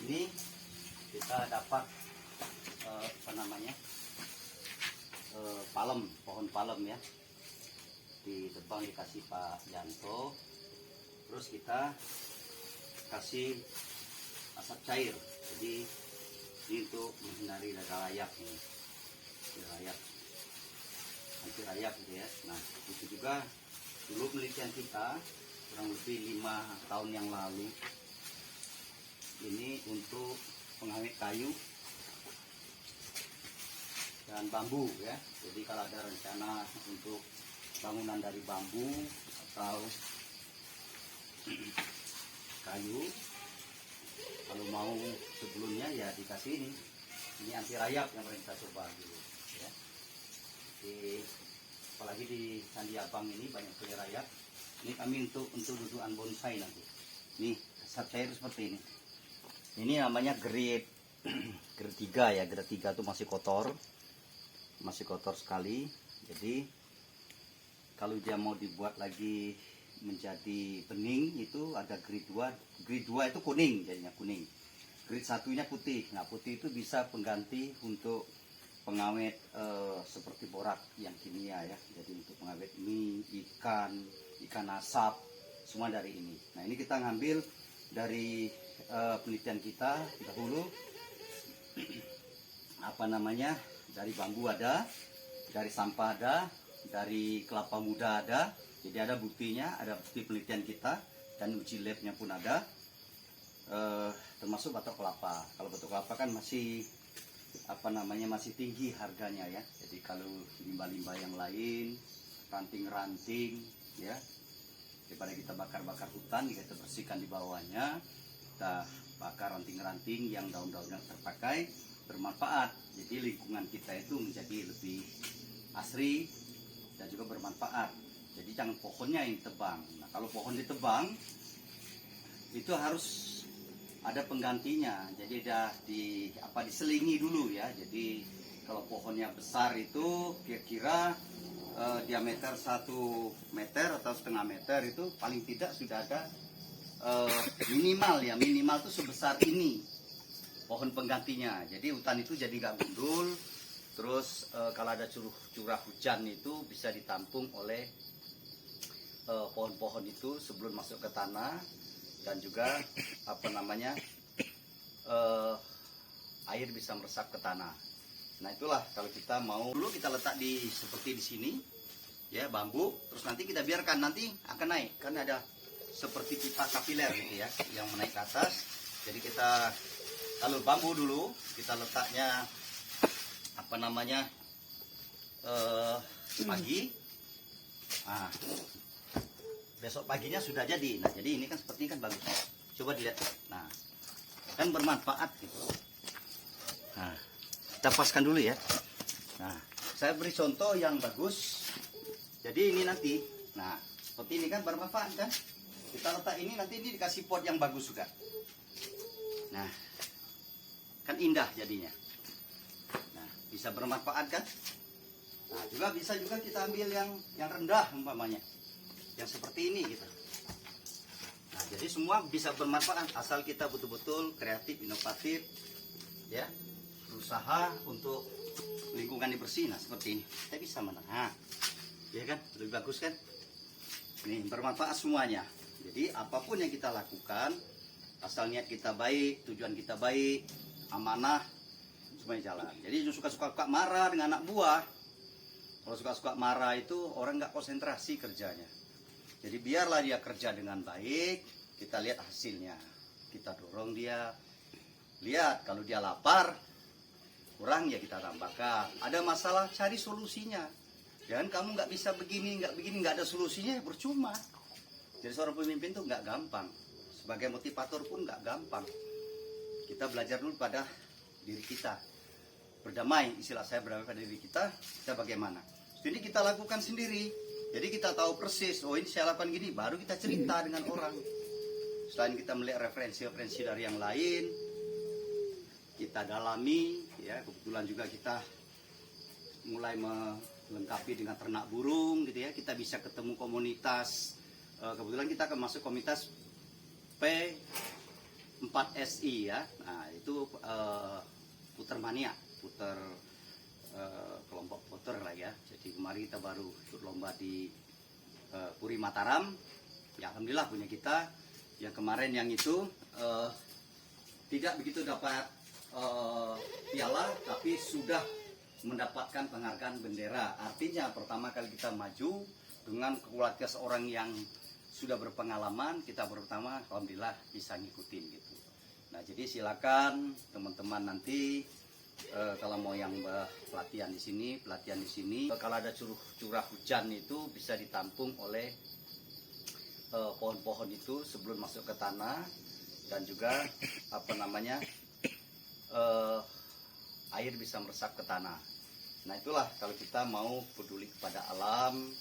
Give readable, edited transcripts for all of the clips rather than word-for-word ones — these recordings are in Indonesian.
Ini kita dapat apa namanya, palem, pohon palem ya, ditebang dikasih Pak Yanto. Terus kita kasih asap cair, jadi ini untuk menghindari rayap ini, rayap, anti rayap gitu ya. Nah itu juga dulu penelitian kita kurang lebih 5 tahun yang lalu, ini untuk pengawet kayu dan bambu ya. Jadi kalau ada rencana untuk bangunan dari bambu atau kayu, kalau mau sebelumnya ya dikasih ini anti rayap yang kita coba dulu ya. Apalagi di Candi Abang ini banyak sekali rayap. Ini kami untuk dudukan bonsai nanti. Nih asap cair seperti ini. Ini namanya grade 3 ya. Grade 3 itu masih kotor sekali. Jadi kalau dia mau dibuat lagi menjadi bening itu ada grade 2. Grade 2 itu kuning, jadinya kuning. Grade 1-nya putih. Nah putih itu bisa pengganti untuk pengawet seperti borak yang kimia ya. Jadi untuk pengawet mie, ikan asap, semua dari ini. Nah ini kita ngambil dari penelitian kita dahulu. Apa namanya, dari bambu ada, dari sampah ada, dari kelapa muda ada. Jadi ada buktinya, ada bukti penelitian kita dan uji labnya pun ada. Termasuk batok kelapa. Kalau batok kelapa kan masih masih tinggi harganya ya. Jadi kalau limbah-limbah yang lain, ranting-ranting ya, daripada kita bakar-bakar hutan, kita bersihkan di bawahnya, kita bakar ranting-ranting yang daun-daunnya terpakai, bermanfaat. Jadi lingkungan kita itu menjadi lebih asri dan juga bermanfaat. Jadi jangan pohonnya yang ditebang. Nah kalau pohon ditebang itu harus ada penggantinya. Jadi diselingi dulu ya. Jadi kalau pohonnya besar itu kira-kira diameter 1 meter atau setengah meter, itu paling tidak sudah ada minimal tuh sebesar ini pohon penggantinya. Jadi hutan itu jadi gak gundul. Terus kalau ada curah hujan itu bisa ditampung oleh pohon-pohon itu sebelum masuk ke tanah, dan juga air bisa meresap ke tanah. Nah itulah kalau kita mau, dulu kita letak seperti di sini ya, bambu, terus nanti kita biarkan, nanti akan naik, kan ada seperti pipa kapiler gitu ya yang menaik ke atas. Jadi kita, kalau bambu dulu kita letaknya pagi, nah besok paginya sudah jadi. Nah jadi ini kan seperti ini kan bagus, coba dilihat, nah kan bermanfaat gitu. Nah kita paskan dulu ya. Nah saya beri contoh yang bagus. Jadi ini nanti, nah seperti ini kan bermanfaat kan, kita letak ini, nanti ini dikasih pot yang bagus juga. Nah kan indah jadinya. Nah bisa bermanfaat kan. Nah juga bisa juga kita ambil yang rendah umpamanya, yang seperti ini gitu. Nah jadi semua bisa bermanfaat asal kita betul-betul kreatif, inovatif ya, berusaha untuk lingkungan yang bersih. Nah seperti ini kita bisa nah ya kan, lebih bagus kan. Ini bermanfaat semuanya. Jadi apapun yang kita lakukan, asal niat kita baik, tujuan kita baik, amanah, semuanya jalan. Jadi suka-suka marah dengan anak buah. Kalau suka-suka marah itu orang nggak konsentrasi kerjanya. Jadi biarlah dia kerja dengan baik, kita lihat hasilnya. Kita dorong dia, lihat kalau dia lapar, kurang ya kita tambahkan. Ada masalah, cari solusinya. Jangan kamu nggak bisa begini, nggak ada solusinya, ya percuma. Jadi seorang pemimpin tuh nggak gampang. Sebagai motivator pun nggak gampang. Kita belajar dulu pada diri kita. Berdamai, istilah saya berdamai pada diri kita bagaimana. Jadi kita lakukan sendiri. Jadi kita tahu persis, oh ini saya lakukan gini, baru kita cerita dengan orang. Selain kita melihat referensi dari yang lain, kita dalami, ya kebetulan juga kita mulai melengkapi dengan ternak burung gitu ya. Kita bisa ketemu komunitas, kebetulan kita akan masuk komunitas P 4 SI ya. Nah, itu puter mania, puter kelompok puter lah ya. Jadi kemarin kita baru ikut lomba di Puri Mataram. Ya alhamdulillah punya kita. Yang kemarin yang itu tidak begitu dapat piala, tapi sudah mendapatkan penghargaan bendera. Artinya pertama kali kita maju dengan kualitas orang yang sudah berpengalaman, kita pertama alhamdulillah bisa ngikutin gitu. Nah jadi silakan teman-teman nanti kalau mau yang pelatihan di sini, kalau ada curah hujan itu bisa ditampung oleh pohon-pohon itu sebelum masuk ke tanah, dan juga air bisa meresap ke tanah. Nah itulah kalau kita mau peduli kepada alam,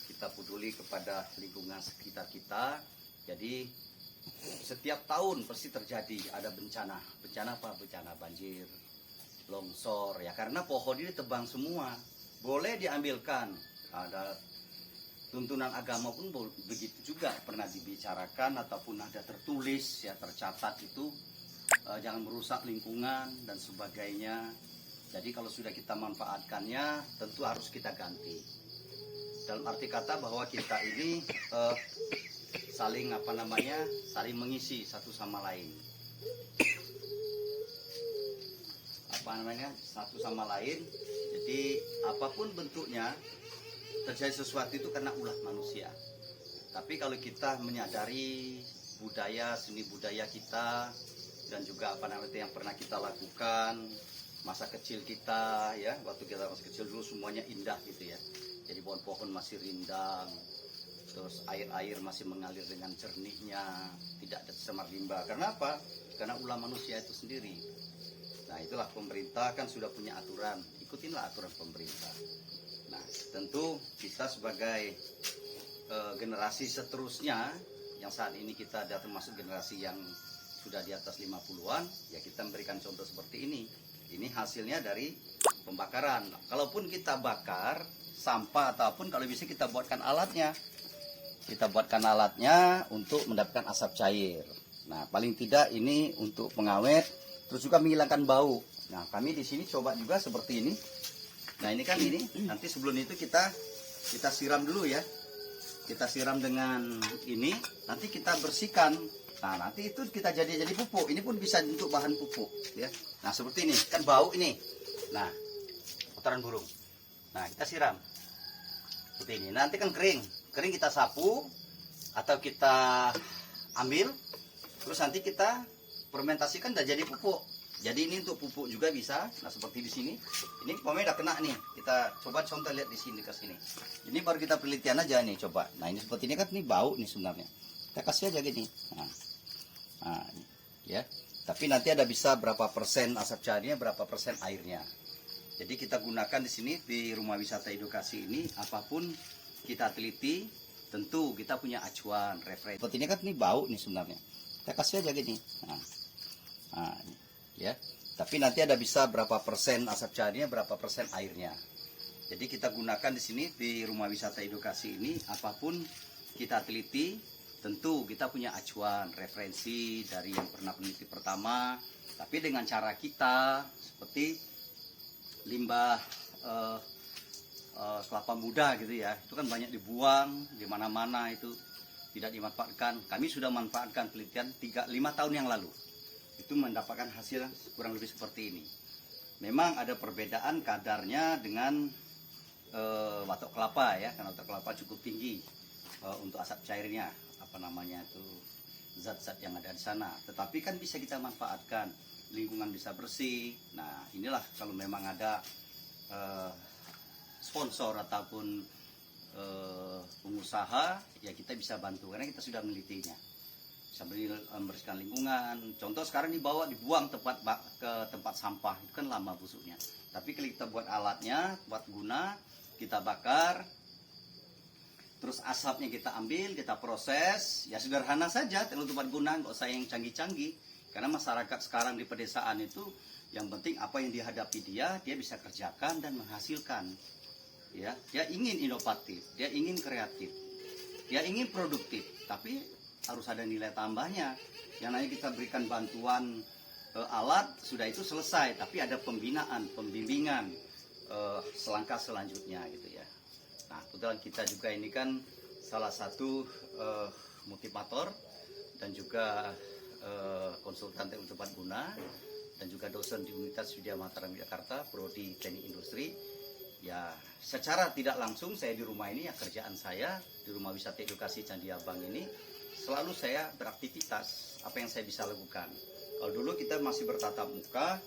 kita peduli kepada lingkungan sekitar kita. Jadi setiap tahun pasti terjadi ada bencana. Bencana apa? Bencana banjir, longsor ya, karena pohon ini tebang semua. Boleh diambilkan, ada tuntunan agama pun begitu juga pernah dibicarakan ataupun ada tertulis ya, tercatat itu jangan merusak lingkungan dan sebagainya. Jadi kalau sudah kita manfaatkannya tentu harus kita ganti. Dalam arti kata bahwa kita ini saling saling mengisi satu sama lain. Satu sama lain. Jadi apapun bentuknya terjadi sesuatu itu karena ulah manusia. Tapi kalau kita menyadari budaya, seni budaya kita, dan juga yang pernah kita lakukan masa kecil kita ya, waktu kita masih kecil dulu semuanya indah gitu ya. Jadi pohon-pohon masih rindang, terus air-air masih mengalir dengan jernihnya, tidak ada tercemar limbah. Karena apa? Karena ulah manusia itu sendiri. Nah itulah pemerintah kan sudah punya aturan, ikutinlah aturan pemerintah. Nah tentu kita sebagai generasi seterusnya, yang saat ini kita ada termasuk generasi yang sudah di atas 50-an, ya kita memberikan contoh seperti ini. Ini hasilnya dari pembakaran. Kalaupun kita bakar sampah ataupun kalau bisa kita buatkan alatnya. Kita buatkan alatnya untuk mendapatkan asap cair. Nah, paling tidak ini untuk pengawet, terus juga menghilangkan bau. Nah, kami di sini coba juga seperti ini. Nah, ini kan nanti sebelum itu kita siram dulu ya. Kita siram dengan ini, nanti kita bersihkan. Nah, nanti itu kita jadi pupuk. Ini pun bisa untuk bahan pupuk ya. Nah, seperti ini, kan bau ini. Nah, kotoran burung. Nah, kita siram. Seperti ini. Nanti kan kering kita sapu atau kita ambil, terus nanti kita fermentasikan dan jadi pupuk. Jadi ini untuk pupuk juga bisa. Nah seperti di sini, ini udah kena nih. Kita coba contoh lihat di sini ke sini. Ini baru kita penelitian aja nih coba. Nah ini seperti ini kan, ini bau nih sebenarnya. Kita kasih aja gini. Nah, ya. Tapi nanti ada bisa berapa persen asap cairnya, berapa persen airnya. Jadi kita gunakan di sini di rumah wisata edukasi ini, apapun kita teliti, tentu kita punya acuan, referensi. Seperti ini kan, ini bau nih sebenarnya. Kita kasih aja gini. Nah, ya. Tapi nanti ada bisa berapa persen asap cairnya, berapa persen airnya. Jadi kita gunakan di sini di rumah wisata edukasi ini, apapun kita teliti, tentu kita punya acuan, referensi dari yang pernah peneliti pertama. Tapi dengan cara kita seperti limbah kelapa muda gitu ya, itu kan banyak dibuang di mana-mana, itu tidak dimanfaatkan. Kami sudah manfaatkan penelitian 5 tahun yang lalu, itu mendapatkan hasil kurang lebih seperti ini. Memang ada perbedaan kadarnya dengan batok kelapa ya, karena batok kelapa cukup tinggi untuk asap cairnya, itu zat-zat yang ada di sana. Tetapi kan bisa kita manfaatkan, lingkungan bisa bersih. Nah inilah kalau memang ada sponsor ataupun pengusaha, ya kita bisa bantu karena kita sudah menelitinya. Bisa membersihkan lingkungan. Contoh sekarang dibuang ke tempat sampah, itu kan lama busuknya. Tapi kalau kita buat alatnya, buat guna, kita bakar, terus asapnya kita ambil, kita proses, ya sederhana saja. Kalau tempat guna nggak usah yang canggih-canggih. Karena masyarakat sekarang di pedesaan itu, yang penting apa yang dihadapi dia bisa kerjakan dan menghasilkan. Ya, dia ingin inovatif, dia ingin kreatif, dia ingin produktif, tapi harus ada nilai tambahnya. Yang namanya kita berikan bantuan alat sudah itu selesai, tapi ada pembinaan, pembimbingan selangkah selanjutnya gitu ya. Nah, kebetulan kita juga ini kan salah satu motivator dan juga konsultan teknik tepat guna dan juga dosen di Universitas Widya Mataram Jakarta, prodi Teknik Industri. Ya, secara tidak langsung saya di rumah ini ya, kerjaan saya di Rumah Wisata Edukasi Candi Abang ini selalu saya beraktivitas apa yang saya bisa lakukan. Kalau dulu kita masih bertatap muka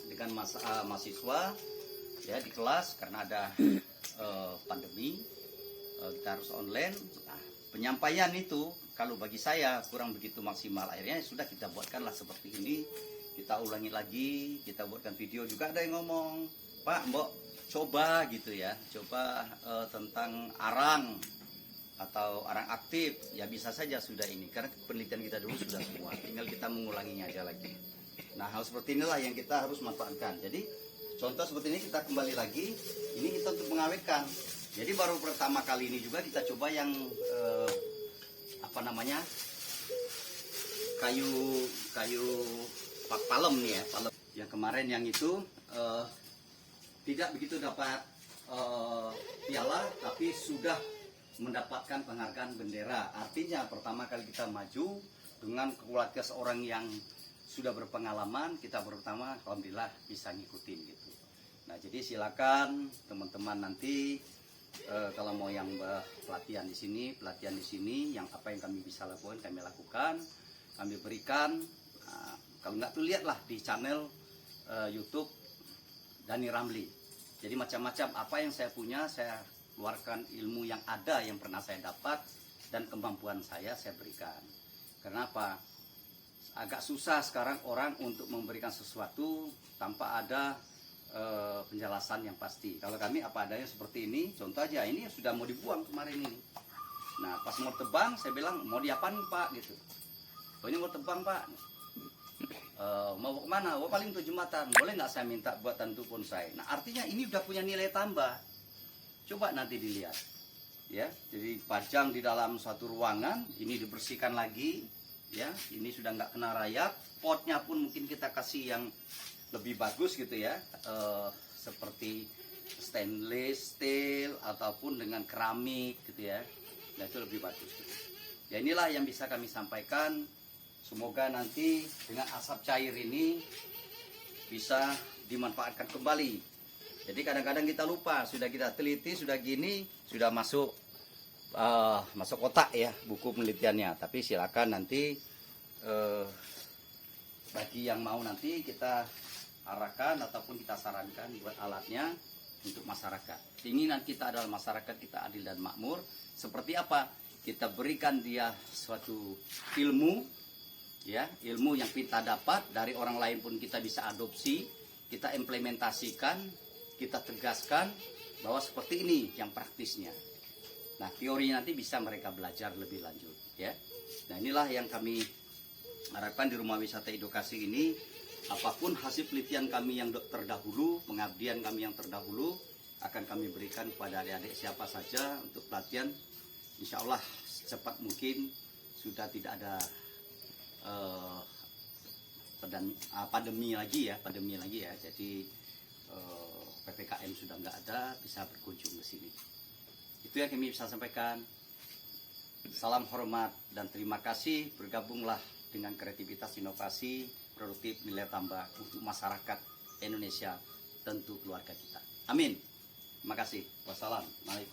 dengan mahasiswa ya di kelas karena ada pandemi, kita harus online. Nah, penyampaian itu kalau bagi saya kurang begitu maksimal, akhirnya sudah kita buatkanlah seperti ini, kita ulangi lagi, kita buatkan video. Juga ada yang ngomong, Pak, Mbok coba gitu ya, coba tentang arang atau arang aktif, ya bisa saja sudah ini, karena penelitian kita dulu sudah semua, tinggal kita mengulanginya aja lagi. Nah, hal seperti inilah yang kita harus manfaatkan. Jadi contoh seperti ini kita kembali lagi, ini kita untuk mengawetkan. Jadi baru pertama kali ini juga kita coba yang apa namanya, kayu palem nih ya, palem. Yang kemarin yang itu tidak begitu dapat piala, tapi sudah mendapatkan penghargaan bendera. Artinya pertama kali kita maju dengan kualitas orang yang sudah berpengalaman, kita pertama alhamdulillah bisa ngikutin gitu. Nah, jadi silakan teman-teman nanti kalau mau yang pelatihan di sini, yang apa yang kami bisa lakukan, kami berikan. Nah, kalau nggak tuh lihatlah di channel YouTube Dhani Ramli. Jadi macam-macam apa yang saya punya, saya keluarkan ilmu yang ada, yang pernah saya dapat, dan kemampuan saya berikan. Kenapa? Agak susah sekarang orang untuk memberikan sesuatu tanpa ada penjelasan yang pasti. Kalau kami apa adanya seperti ini, contoh aja, ini sudah mau dibuang kemarin ini. Nah, pas mau tebang, saya bilang, mau diapain Pak? Gitu. Oh, ini mau tebang Pak. Mau kemana? Oh, paling ke jembatan. Boleh nggak saya minta buat tantu bonsai? Nah, artinya ini udah punya nilai tambah. Coba nanti dilihat, ya. Jadi pajang di dalam suatu ruangan, ini dibersihkan lagi, ya. Ini sudah nggak kena rayap. Potnya pun mungkin kita kasih yang lebih bagus gitu ya, seperti stainless steel ataupun dengan keramik gitu ya. Nah, itu lebih bagus. Gitu. Ya, inilah yang bisa kami sampaikan. Semoga nanti dengan asap cair ini bisa dimanfaatkan kembali. Jadi kadang-kadang kita lupa, sudah kita teliti, sudah gini, sudah masuk kotak ya buku penelitiannya. Tapi silakan nanti bagi yang mau nanti kita arahkan ataupun kita sarankan buat alatnya untuk masyarakat. Keinginan kita adalah masyarakat kita adil dan makmur. Seperti apa? Kita berikan dia suatu ilmu. Ya, ilmu yang kita dapat dari orang lain pun kita bisa adopsi, kita implementasikan, kita tegaskan bahwa seperti ini yang praktisnya. Nah, teori nanti bisa mereka belajar lebih lanjut, ya. Nah, inilah yang kami harapkan di Rumah Wisata Edukasi ini. Apapun hasil penelitian kami yang terdahulu, pengabdian kami yang terdahulu, akan kami berikan kepada adik-adik siapa saja untuk pelatihan. Insya Allah secepat mungkin sudah tidak ada pandemi lagi ya, jadi PPKM sudah nggak ada, bisa berkunjung ke sini. Itu yang kami bisa sampaikan. Salam hormat dan terima kasih, bergabunglah dengan kreativitas inovasi produktif nilai tambah untuk masyarakat Indonesia, tentu keluarga kita. Amin. Terima kasih. Wassalamualaikum.